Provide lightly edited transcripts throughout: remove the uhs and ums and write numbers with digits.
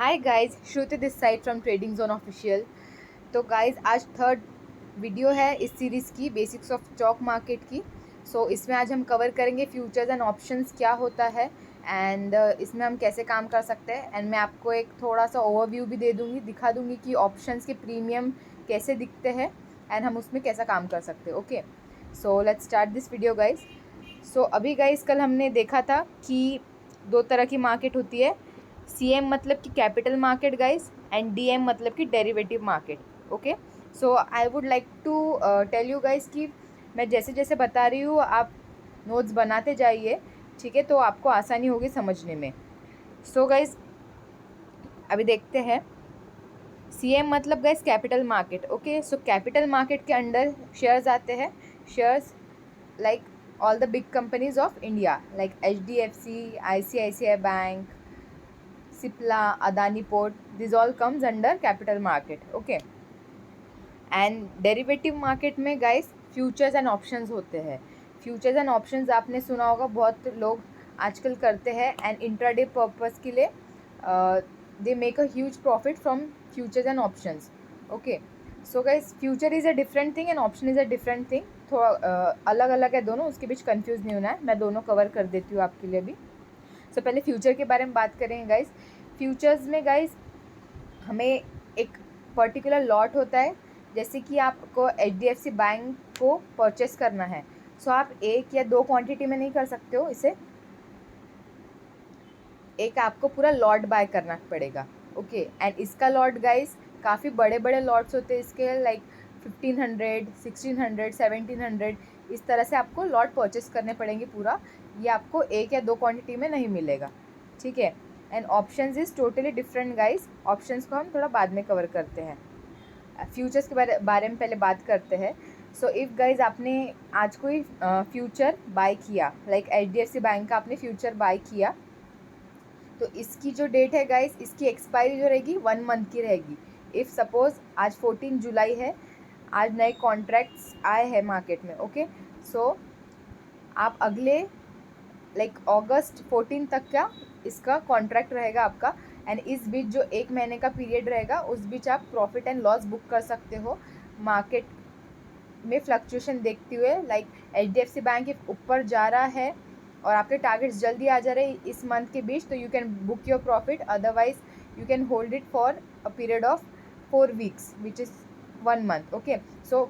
Hi guys, Shruti this side from trading zone official. तो guys आज third video है इस सीरीज़ की, बेसिक्स ऑफ स्टॉक मार्केट की। इसमें आज हम कवर करेंगे फ्यूचर्स एंड ऑप्शंस क्या होता है एंड इसमें हम कैसे काम कर सकते हैं। एंड मैं आपको एक थोड़ा सा ओवरव्यू भी दे दूँगी, दिखा दूँगी कि ऑप्शंस के प्रीमियम कैसे दिखते हैं एंड हम उसमें कैसा काम कर सकते हैं। Okay, so let's start this video guys. अभी गाइस कल हमने देखा था कि दो तरह की मार्केट होती है। CM मतलब कि capital market guys and DM मतलब कि derivative market. Okay, I would like to tell you guys कि मैं जैसे जैसे बता रही हूँ आप नोट्स बनाते जाइए, ठीक है, तो आपको आसानी होगी समझने में। गाइस अभी देखते हैं। CM मतलब guys capital market. Okay, capital market के अंडर शेयर्स आते हैं। Shares like all the big companies of India like HDFC, ICICI Bank, Cipla, Adani Port, this all comes under capital market. Okay, and derivative market में guys futures and options होते हैं। Futures and options आपने सुना होगा, बहुत लोग आजकल करते हैं एंड इंट्राडे पर्पस के लिए they make a huge profit from futures and options. Okay, guys future is a different thing and option is a different thing. थोड़ा अलग अलग है दोनों, उसके बीच कंफ्यूज नहीं होना है, मैं दोनों कवर कर देती हूँ आपके लिए भी। पहले फ्यूचर के बारे में बात करेंगे गाइस। फ्यूचर्स में गाइस हमें एक पर्टिकुलर लॉट होता है, जैसे कि आपको HDFC बैंक को परचेस करना है। आप एक या दो क्वांटिटी में नहीं कर सकते हो इसे, एक आपको पूरा लॉट बाय करना पड़ेगा। ओके, एंड इसका लॉट गाइस काफ़ी बड़े बड़े लॉट्स होते हैं इसके, लाइक 1500, 1600, 1700, इस तरह से आपको लॉट परचेस करने पड़ेंगे पूरा। ये आपको एक या दो क्वांटिटी में नहीं मिलेगा, ठीक है। And options is totally different guys. Options को हम थोड़ा बाद में कवर करते हैं। फ्यूचर्स के बारे में पहले बात करते हैं। इफ़ गाइज आपने आज कोई फ्यूचर बाय किया, लाइक HDFC बैंक का आपने फ्यूचर बाय किया, तो इसकी जो डेट है गाइज, इसकी एक्सपायरी जो रहेगी 1 मंथ की रहेगी। इफ़ सपोज़ आज 14 जुलाई है, आज नए कॉन्ट्रैक्ट्स आए हैं मार्केट में। ओके, आप अगले लाइक अगस्त 14 तक का इसका कॉन्ट्रैक्ट रहेगा आपका। एंड इस बीच जो एक महीने का पीरियड रहेगा, उस बीच आप प्रॉफिट एंड लॉस बुक कर सकते हो मार्केट में फ्लक्चुएशन देखते हुए। लाइक HDFC बैंक ऊपर जा रहा है और आपके टारगेट्स जल्दी आ जा रहे हैं इस मंथ के बीच, तो you can book your profit, otherwise you can hold it for a period of 4 weeks which is 1 month. Okay,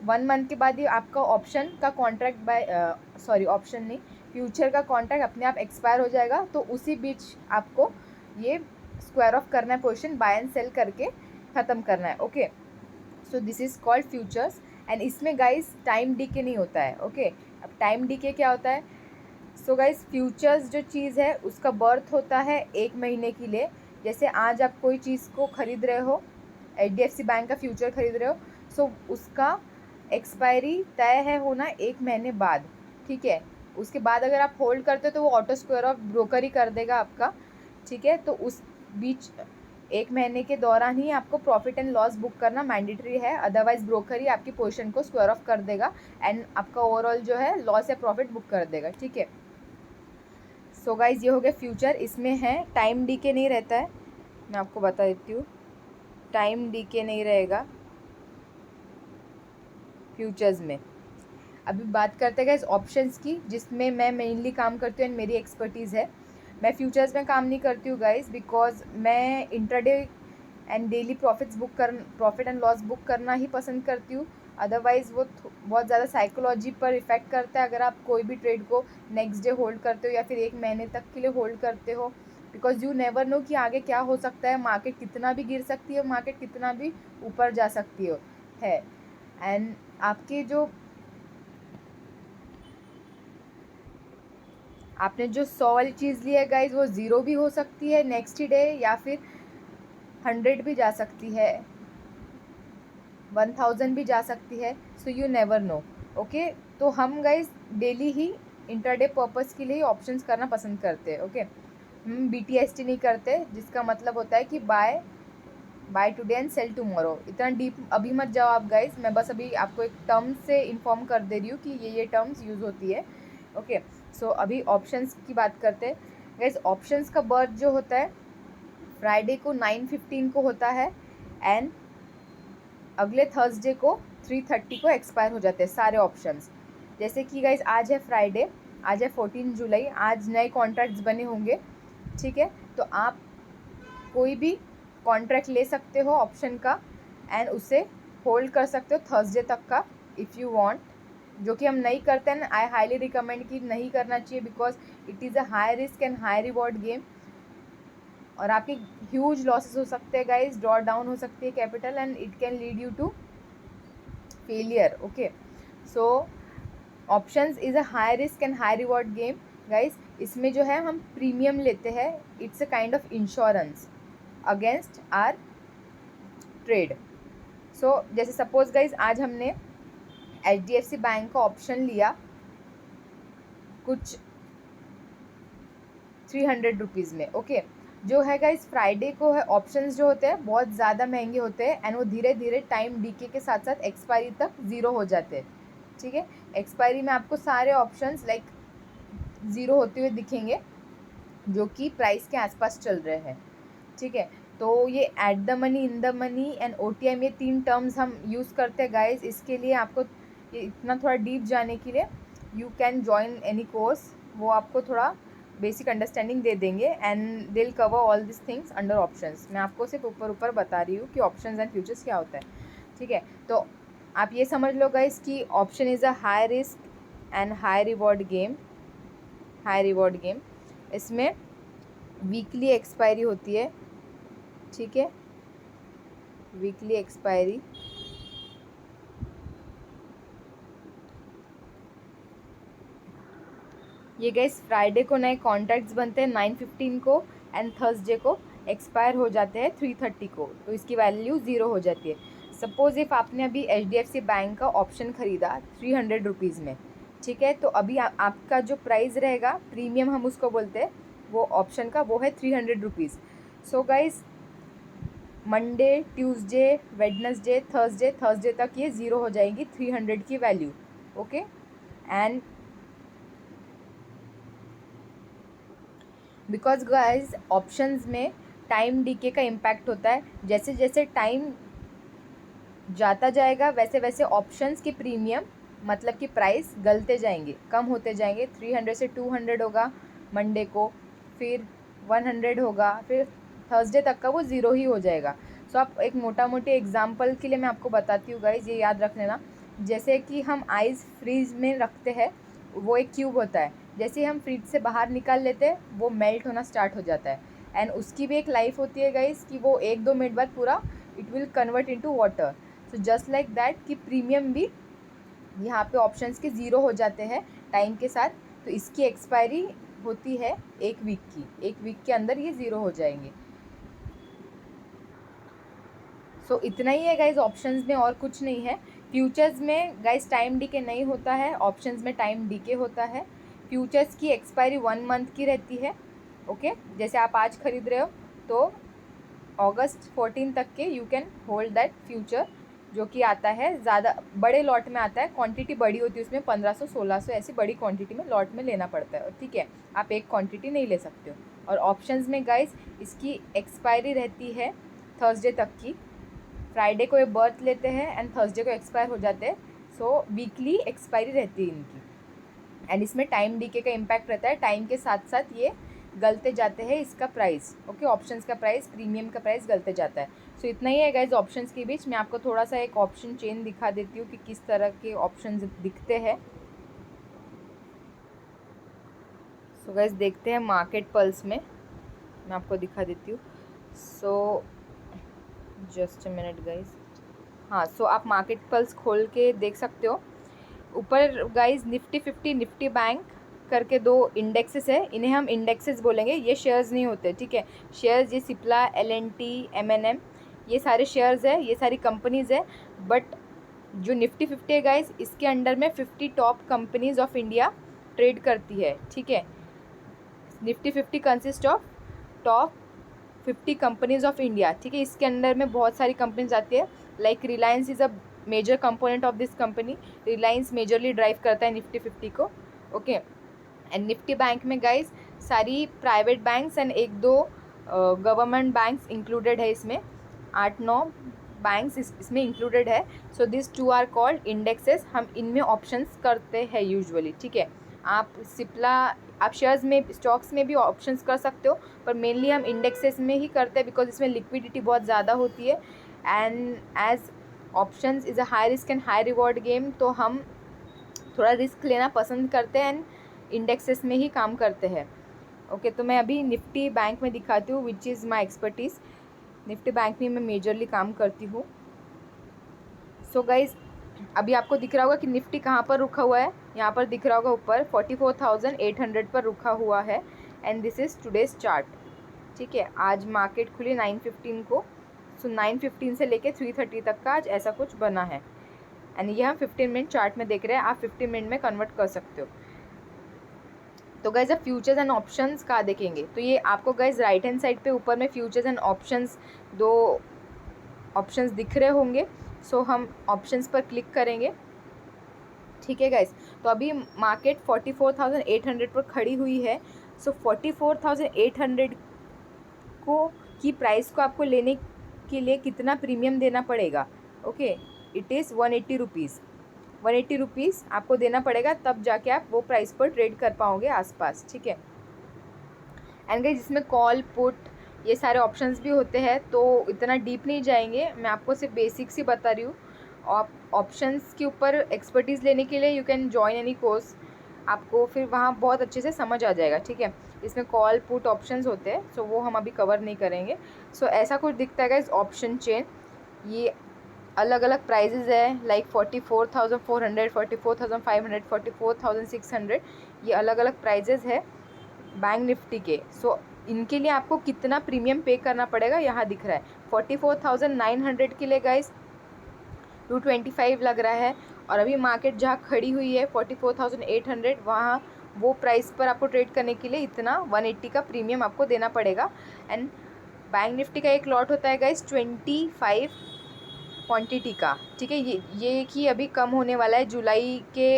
1 month के बाद ही आपका ऑप्शन का कॉन्ट्रैक्ट बाय ऑप्शन नहीं, फ्यूचर का कॉन्ट्रैक्ट अपने आप एक्सपायर हो जाएगा। तो उसी बीच आपको ये स्क्वायर ऑफ करना है, पोजीशन बाय एंड सेल करके ख़त्म करना है। Okay, this is called futures. And इसमें गाइस टाइम डीके नहीं होता है। ओके, अब टाइम डीके क्या होता है? गाइस फ्यूचर्स जो चीज़ है उसका बर्थ होता है 1 महीने के लिए। जैसे आज आप कोई चीज़ को ख़रीद रहे हो, HDFC बैंक का फ्यूचर ख़रीद रहे हो, उसका एक्सपायरी तय है होना 1 महीने बाद, ठीक है। उसके बाद अगर आप होल्ड करते हो तो वो ऑटो स्क्वायर ऑफ ब्रोकर ही कर देगा आपका, ठीक है। तो उस बीच 1 महीने के दौरान ही आपको प्रॉफिट एंड लॉस बुक करना मैंडेटरी है, अदरवाइज ब्रोकर ही आपकी पोजीशन को स्क्वायर ऑफ कर देगा एंड आपका ओवरऑल जो है लॉस या प्रॉफिट बुक कर देगा, ठीक है। गाइज ये हो गया फ्यूचर। इसमें है टाइम डीके नहीं रहता है, मैं आपको बता देती हूँ, टाइम डीके नहीं रहेगा फ्यूचर्स में। अभी बात करते हैं गाइस ऑप्शंस की, जिसमें मैं मेनली काम करती हूँ एंड मेरी एक्सपर्टीज़ है। मैं फ्यूचर्स में काम नहीं करती हूँ गाइस, बिकॉज मैं intraday and daily profit and loss book करना ही पसंद करती हूँ। अदरवाइज़ वो बहुत ज़्यादा साइकोलॉजी पर इफ़ेक्ट करता है अगर आप कोई भी ट्रेड को नेक्स्ट डे होल्ड करते हो या फिर 1 महीने तक के लिए होल्ड करते हो, बिकॉज यू नेवर नो कि आगे क्या हो सकता है। मार्केट कितना भी गिर सकती है, मार्केट कितना भी ऊपर जा सकती है। एंड आपके जो आपने जो 100 वाली चीज़ ली है गाइज, वो 0 भी हो सकती है नेक्स्ट ही डे, या फिर 100 भी जा सकती है, 1000 भी जा सकती है। You never know. ओके, तो हम गाइज डेली ही इंटरडे पर्पस के लिए ऑप्शंस करना पसंद करते हैं। ओके, हम BTST नहीं करते, जिसका मतलब होता है कि buy today and sell tomorrow. इतना डीप अभी मत जाओ आप गाइज, मैं बस अभी आपको एक टर्म से इन्फॉर्म कर दे रही हूँ कि ये टर्म्स यूज़ होती है। ओके, अभी ऑप्शंस की बात करते हैं गाइज। ऑप्शंस का बर्थ जो होता है फ्राइडे को 9:15 को होता है एंड अगले थर्सडे को 3:30 को एक्सपायर हो जाते हैं सारे ऑप्शंस। जैसे कि गाइज आज है फ्राइडे, आज है 14 जुलाई, आज नए कॉन्ट्रैक्ट्स बने होंगे, ठीक है। तो आप कोई भी कॉन्ट्रैक्ट ले सकते हो ऑप्शन का एंड उसे होल्ड कर सकते हो थर्सडे तक का इफ़ यू वांट, जो कि हम नहीं करते हैं। आई हाईली रिकमेंड कि नहीं करना चाहिए because it is a high risk and high reward game और आपके ह्यूज लॉसेस हो सकते हैं गाइज, ड्रॉ डाउन हो सकती है capital and it can lead you to failure. Okay, so options is a high risk and high reward game guys. इसमें जो है हम प्रीमियम लेते हैं, it's a kind of insurance against our trade. So जैसे सपोज गाइज आज हमने HDFC bank का ऑप्शन लिया कुछ 300 रुपीज़ में, ओके। जो है गाइज फ्राइडे को है ऑप्शंस जो होते हैं बहुत ज़्यादा महंगे होते हैं एंड वो धीरे धीरे टाइम डीके के साथ साथ एक्सपायरी तक ज़ीरो हो जाते हैं, ठीक है। एक्सपायरी में आपको सारे ऑप्शंस लाइक ज़ीरो होते हुए दिखेंगे जो कि प्राइस के आसपास चल रहे हैं, ठीक है। तो ये at the money, in the money and OTM में 3 टर्म्स हम यूज़ करते हैं गाइज। इसके लिए आपको ये इतना थोड़ा डीप जाने के लिए you can join any course, वो आपको थोड़ा बेसिक अंडरस्टैंडिंग दे देंगे एंड दिल cover all this things under options. मैं आपको सिर्फ ऊपर ऊपर बता रही हूँ कि ऑप्शंस एंड फ्यूचर्स क्या होता है, ठीक है। तो आप ये समझ लो गाइज कि option is a high risk and high reward game, high reward game. इसमें वीकली एक्सपायरी होती है, ठीक है, वीकली एक्सपायरी। ये गाइस फ्राइडे को नए कॉन्ट्रैक्ट्स बनते हैं 9:15 को एंड थर्सडे को एक्सपायर हो जाते हैं 3:30 को, तो इसकी वैल्यू ज़ीरो हो जाती है। सपोज इफ़ आपने अभी HDFC बैंक का ऑप्शन ख़रीदा 300 रुपीज़ में, ठीक है, तो अभी आपका जो प्राइस रहेगा प्रीमियम हम उसको बोलते हैं, वो ऑप्शन का वो है 300 rupees. So guys Monday, Tuesday, Wednesday, Thursday तक ये ज़ीरो हो जाएगी 300 की value, okay. And because guys options में टाइम डीके का इम्पैक्ट होता है, जैसे जैसे टाइम जाता जाएगा वैसे वैसे ऑप्शंस के प्रीमियम मतलब कि प्राइस गलते जाएंगे, कम होते जाएंगे। 300 से 200 होगा मंडे को, फिर 100 होगा, फिर थर्सडे तक का वो ज़ीरो ही हो जाएगा। सो आप एक मोटा मोटी एग्जांपल के लिए मैं आपको बताती हूँ गाइज, ये याद रख लेना। जैसे कि हम आइस फ्रीज में रखते हैं, वो एक क्यूब होता है, जैसे ही हम फ्रिज से बाहर निकाल लेते हैं वो मेल्ट होना स्टार्ट हो जाता है एंड उसकी भी एक लाइफ होती है गाइज कि वो 1-2 मिनट बाद पूरा it will convert into water. So just like that कि प्रीमियम भी यहाँ पे ऑप्शंस के ज़ीरो हो जाते हैं टाइम के साथ, तो इसकी एक्सपायरी होती है 1 वीक की, 1 वीक के अंदर ये ज़ीरो हो जाएंगे। सो इतना ही है गाइज ऑप्शंस में, और कुछ नहीं है। फ्यूचर्स में गाइज टाइम डीके नहीं होता है, ऑप्शंस में टाइम डीके होता है। फ्यूचर्स की एक्सपायरी 1 मंथ की रहती है, ओके। जैसे आप आज खरीद रहे हो तो अगस्त 14 तक के you can hold that future, जो कि आता है ज़्यादा बड़े लॉट में आता है, क्वांटिटी बड़ी होती है उसमें 1500-1600 ऐसी बड़ी क्वांटिटी में लॉट में लेना पड़ता है, ठीक है। आप एक क्वांटिटी नहीं ले सकते हो। और ऑप्शंस में गाइज इसकी एक्सपायरी रहती है थर्सडे तक की, फ्राइडे को ये बर्थ लेते हैं एंड थर्सडे को एक्सपायर हो जाते हैं। सो वीकली एक्सपायरी रहती है इनकी एंड इसमें टाइम डीके का इम्पैक्ट रहता है, टाइम के साथ साथ ये गलते जाते हैं इसका प्राइस, ओके। ऑप्शंस का प्राइस, प्रीमियम का प्राइस गलते जाता है। सो इतना ही है गाइज ऑप्शंस के बीच। मैं आपको थोड़ा सा एक ऑप्शन चेन दिखा देती हूँ कि किस तरह के ऑप्शंस दिखते हैं। सो गाइज देखते हैं मार्केट पल्स में, मैं आपको दिखा देती हूँ। So just a minute guys, हाँ। सो आप मार्केट पल्स खोल के देख सकते हो। ऊपर गाइज निफ्टी 50, निफ्टी बैंक करके 2 इंडेक्सेस है, इन्हें हम इंडेक्सेस बोलेंगे, ये शेयर्स नहीं होते, ठीक है। शेयर्स ये सिप्ला, L&T, M&M ये सारे शेयर्स है, ये सारी कंपनीज़ है। बट जो निफ्टी 50 है गाइज, इसके अंडर में 50 top companies of India trade करती है, ठीक है। Nifty 50 consist of top 50 companies of India, ठीक है। इसके अंदर में बहुत सारी कंपनीज आती है, like Reliance is a major component of this company. Reliance majorly drive करता है निफ्टी 50 को, ओके। एंड निफ्टी बैंक में गाइज सारी private banks and 1-2 government banks included है इसमें, 8-9 बैंक्स इसमें इंक्लूडेड है। So this two are called indexes. हम इनमें ऑप्शंस करते हैं यूजुअली, ठीक है। आप सिप्ला, आप शेयर्स में, स्टॉक्स में भी ऑप्शंस कर सकते हो, पर मेनली हम इंडेक्सेस में ही करते हैं बिकॉज इसमें लिक्विडिटी बहुत ज़्यादा होती है and as options is a high risk and high reward game, तो हम थोड़ा रिस्क लेना पसंद करते हैं एंड इंडेक्सेस में ही काम करते हैं। ओके, तो मैं अभी निफ्टी बैंक में दिखाती हूँ which is my expertise. Nifty bank में मैं मेजरली काम करती हूँ। सो गाइज, अभी आपको दिख रहा होगा कि निफ्टी कहाँ पर रुका हुआ है, यहाँ पर दिख रहा होगा ऊपर 44,800 पर रुका हुआ है and this is today's chart, ठीक है। आज मार्केट खुली 9:15 को, सो 9:15 से लेके 3:30 तक का आज ऐसा कुछ बना है एंड ये हम 15 मिनट चार्ट में देख रहे हैं। आप 15 मिनट में कन्वर्ट कर सकते हो। तो गाइज अब फ्यूचर्स एंड ऑप्शंस कहाँ देखेंगे, तो ये आपको गाइज राइट हैंड साइड पे ऊपर में फ्यूचर्स एंड ऑप्शंस, दो ऑप्शंस दिख रहे होंगे। सो हम ऑप्शंस पर क्लिक करेंगे, ठीक है गाइज। तो अभी मार्केट 44,800 पर खड़ी हुई है। सो 44,800 को की प्राइस को आपको लेने के लिए कितना प्रीमियम देना पड़ेगा? Okay, it is 180 rupees. 180 rupees आपको देना पड़ेगा, तब जाके आप वो प्राइस पर ट्रेड कर पाओगे आसपास, ठीक है। एंड गाइस जिसमें कॉल पुट ये सारे ऑप्शंस भी होते हैं, तो इतना डीप नहीं जाएंगे, मैं आपको सिर्फ बेसिक्स ही बता रही हूँ। ऑप्शंस के ऊपर एक्सपर्टीज़ लेने के लिए you can join any course, आपको फिर वहाँ बहुत अच्छे से समझ आ जाएगा, ठीक है। इसमें कॉल पुट ऑप्शंस होते हैं, सो वो हम अभी कवर नहीं करेंगे। सो ऐसा कुछ दिखता है गाइस ऑप्शन चेन, ये अलग अलग प्राइजेज़ है, लाइक 44,400, 44,500, 44,600, ये अलग अलग प्राइजेज़ है बैंक निफ्टी के। सो इनके लिए आपको कितना प्रीमियम पे करना पड़ेगा यहाँ दिख रहा है। 44,900 के लिए गाइस 225 लग रहा है, और अभी मार्केट जहाँ खड़ी हुई है 44,800, वहाँ वो प्राइस पर आपको ट्रेड करने के लिए इतना 180 का प्रीमियम आपको देना पड़ेगा। एंड बैंक निफ्टी का एक लॉट होता है गाइस 25 क्वांटिटी का, ठीक है। ये कि अभी कम होने वाला है जुलाई के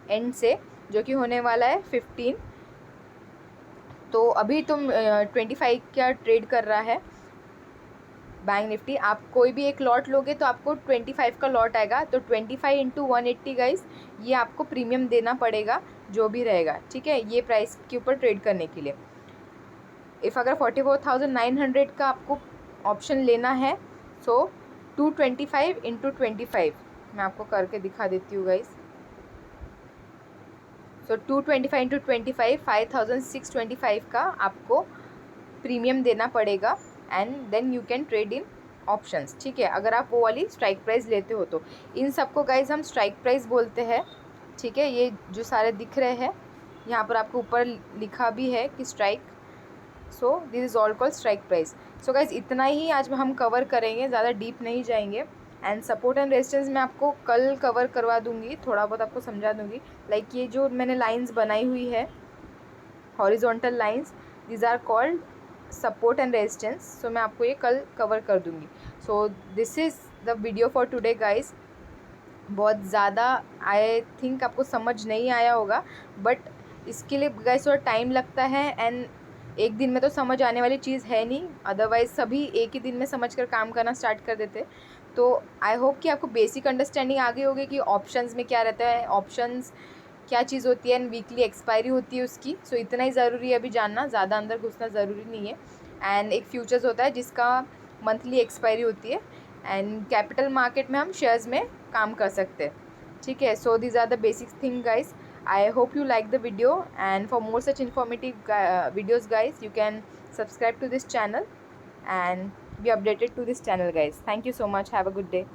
एंड से, जो कि होने वाला है 15। तो अभी तुम 25 का ट्रेड कर रहा है बैंक निफ्टी। आप कोई भी एक लॉट लोगे तो आपको 25 का लॉट आएगा, तो 25 इंटू 180 गाइस, ये आपको प्रीमियम देना पड़ेगा जो भी रहेगा, ठीक है, ये प्राइस के ऊपर ट्रेड करने के लिए। इफ़ अगर 44,900 का आपको ऑप्शन लेना है, सो 225 इंटू 25 मैं आपको करके दिखा देती हूँ गाइस। सो 225 इंटू 25 5,625 का आपको प्रीमियम देना पड़ेगा and then you can trade in options, ठीक है, अगर आप वो वाली स्ट्राइक प्राइस लेते हो तो। इन सबको गाइज हम स्ट्राइक प्राइस बोलते हैं, ठीक है। ये जो सारे दिख रहे हैं यहाँ पर आपको ऊपर लिखा भी है कि strike, so this is all called strike price. So guys इतना ही आज हम कवर करेंगे, ज़्यादा डीप नहीं जाएंगे। एंड सपोर्ट एंड रेजिस्टेंस मैं आपको कल कवर करवा दूँगी, थोड़ा बहुत आपको समझा दूँगी। लाइक ये जो मैंने लाइन्स बनाई हुई है horizontal lines, these are called support and resistance, so मैं आपको ये कल कवर कर दूँगी। So this is the video for today guys. बहुत ज़्यादा आई थिंक आपको समझ नहीं आया होगा, बट इसके लिए गाइस थोड़ा टाइम लगता है एंड एक दिन में तो समझ आने वाली चीज़ है नहीं, अदरवाइज़ सभी एक ही दिन में समझ कर काम करना स्टार्ट कर देते। तो आई होप कि आपको बेसिक अंडरस्टैंडिंग आ गई होगी कि ऑप्शंस में क्या रहता है, ऑप्शंस क्या चीज़ होती है एंड वीकली एक्सपायरी होती है उसकी। सो इतना ही ज़रूरी है अभी जानना, ज़्यादा अंदर घुसना ज़रूरी नहीं है। एंड एक फ्यूचर्स होता है जिसका मंथली एक्सपायरी होती है, एंड कैपिटल मार्केट में हम शेयर्स में काम कर सकते हैं, ठीक है। So these are the basic thing guys. I hope you like the video, and for more such informative videos guys, you can subscribe to this channel and be updated to this channel guys. Thank you so much. Have a good day.